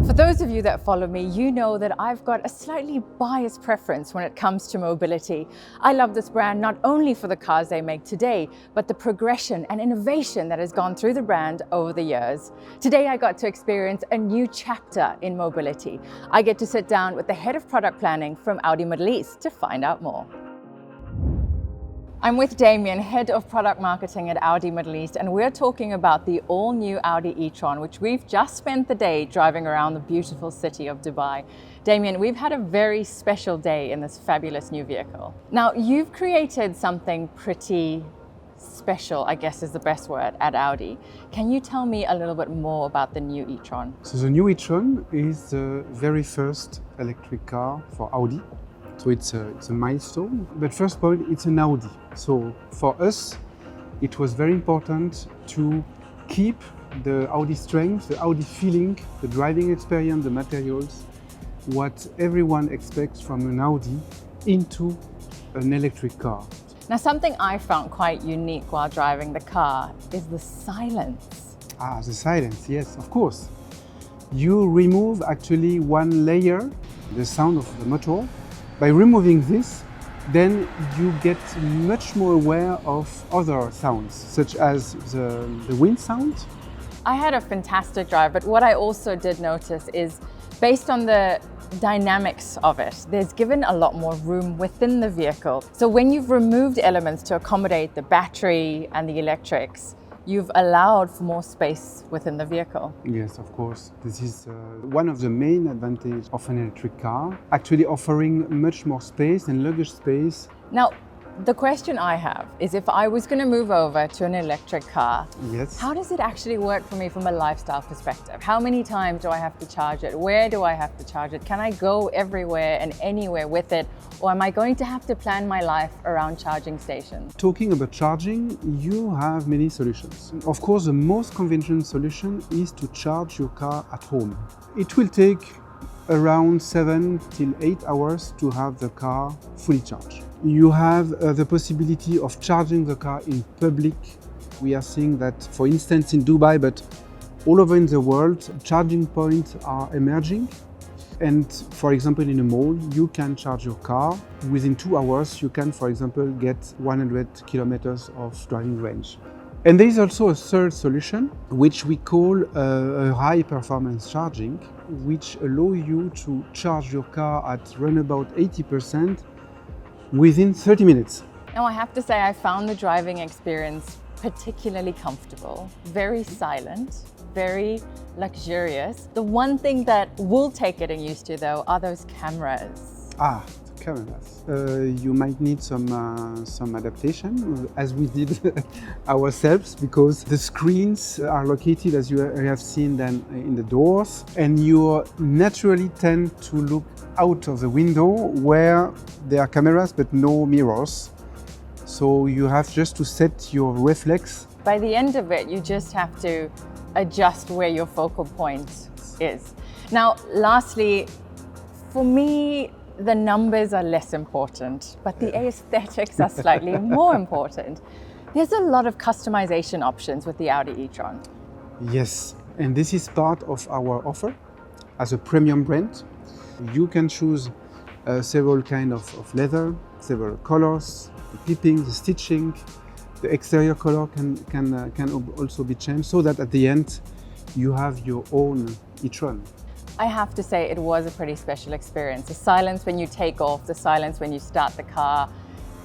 For those of you that follow me, you know that I've got a slightly biased preference when it comes to mobility. I love this brand not only for the cars they make today, but the progression and innovation that has gone through the brand over the years. Today I got to experience a new chapter in mobility. I get to sit down with the head of product planning from Audi Middle East to find out more. I'm with Damien, Head of Product Marketing at Audi Middle East, and we're talking about the all-new Audi E-tron, which we've just spent the day driving around the beautiful city of Dubai. Damien, we've had a very special day in this fabulous new vehicle. Now, you've created something pretty special, I guess is the best word, at Audi. Can you tell me a little bit more about the new E-tron? So the new E-tron is the very first electric car for Audi. So it's a milestone. But first point, it's an Audi. So for us, it was very important to keep the Audi strength, the Audi feeling, the driving experience, the materials, what everyone expects from an Audi into an electric car. Now, something I found quite unique while driving the car is the silence. Ah, the silence, yes, of course. You remove actually one layer, the sound of the motor. By removing this, then you get much more aware of other sounds, such as the wind sound. I had a fantastic drive, but what I also did notice is, based on the dynamics of it, there's given a lot more room within the vehicle. So when you've removed elements to accommodate the battery and the electrics, you've allowed for more space within the vehicle. Yes, of course. This is one of the main advantages of an electric car, actually offering much more space and luggage space. Now, the question I have is, if I was going to move over to an electric car, yes, how does it actually work for me from a lifestyle perspective? How many times do I have to charge it? Where do I have to charge it? Can I go everywhere and anywhere with it? Or am I going to have to plan my life around charging stations? Talking about charging, you have many solutions. Of course, the most conventional solution is to charge your car at home. It will take around 7 till 8 hours to have the car fully charged. You have the possibility of charging the car in public. We are seeing that, for instance, in Dubai, but all over in the world, charging points are emerging. And for example, in a mall, you can charge your car. Within 2 hours, you can, for example, get 100 kilometers of driving range. And there is also a third solution, which we call a high performance charging, which allow you to charge your car at around about 80% within 30 minutes. Now, I have to say, I found the driving experience particularly comfortable, very silent, very luxurious. The one thing that will take getting used to, though, are those cameras. Ah, the cameras. You might need some adaptation, as we did ourselves, because the screens are located, as you have seen, then in the doors, and you naturally tend to look out of the window where there are cameras but no mirrors. So you have just to set your reflex. By the end of it, you just have to adjust where your focal point is. Now, lastly, for me, the numbers are less important, but the aesthetics are slightly more important. There's a lot of customization options with the Audi e-tron. Yes, and this is part of our offer as a premium brand. You can choose several kinds of leather, several colors, the piping, the stitching. The exterior color can also be changed, so that at the end you have your own e-tron. I have to say, it was a pretty special experience. The silence when you take off, the silence when you start the car,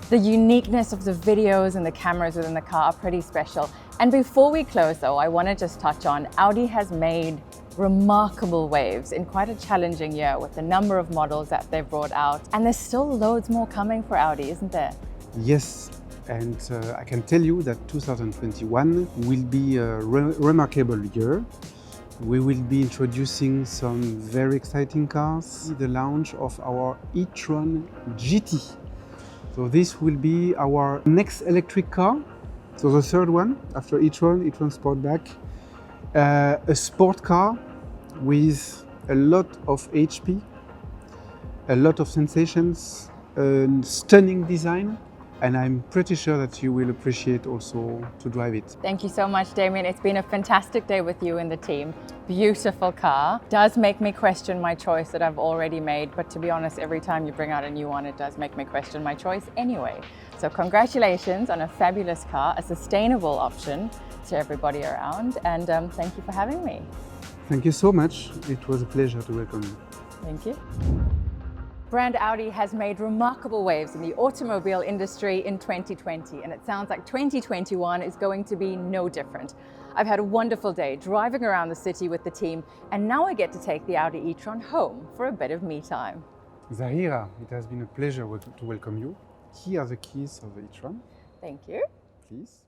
the uniqueness of the videos and the cameras within the car are pretty special. And before we close though, I want to just touch on, Audi has made remarkable waves in quite a challenging year with the number of models that they've brought out. And there's still loads more coming for Audi, isn't there? Yes. And I can tell you that 2021 will be a remarkable year. We will be introducing some very exciting cars. The launch of our e-tron GT. So this will be our next electric car. So the third one after e-tron Sportback. A sport car with a lot of HP, a lot of sensations, a stunning design. and I'm pretty sure that you will appreciate also to drive it. Thank you so much, Damien. It's been a fantastic day with you and the team. Beautiful car. Does make me question my choice that I've already made, but to be honest, every time you bring out a new one, it does make me question my choice anyway. So congratulations on a fabulous car, a sustainable option to everybody around, and thank you for having me. Thank you so much. It was a pleasure to welcome you. Thank you. Brand Audi has made remarkable waves in the automobile industry in 2020, and it sounds like 2021 is going to be no different. I've had a wonderful day driving around the city with the team, and now I get to take the Audi e-tron home for a bit of me time. Zahira, it has been a pleasure to welcome you. Here are the keys of the e-tron. Thank you. Please.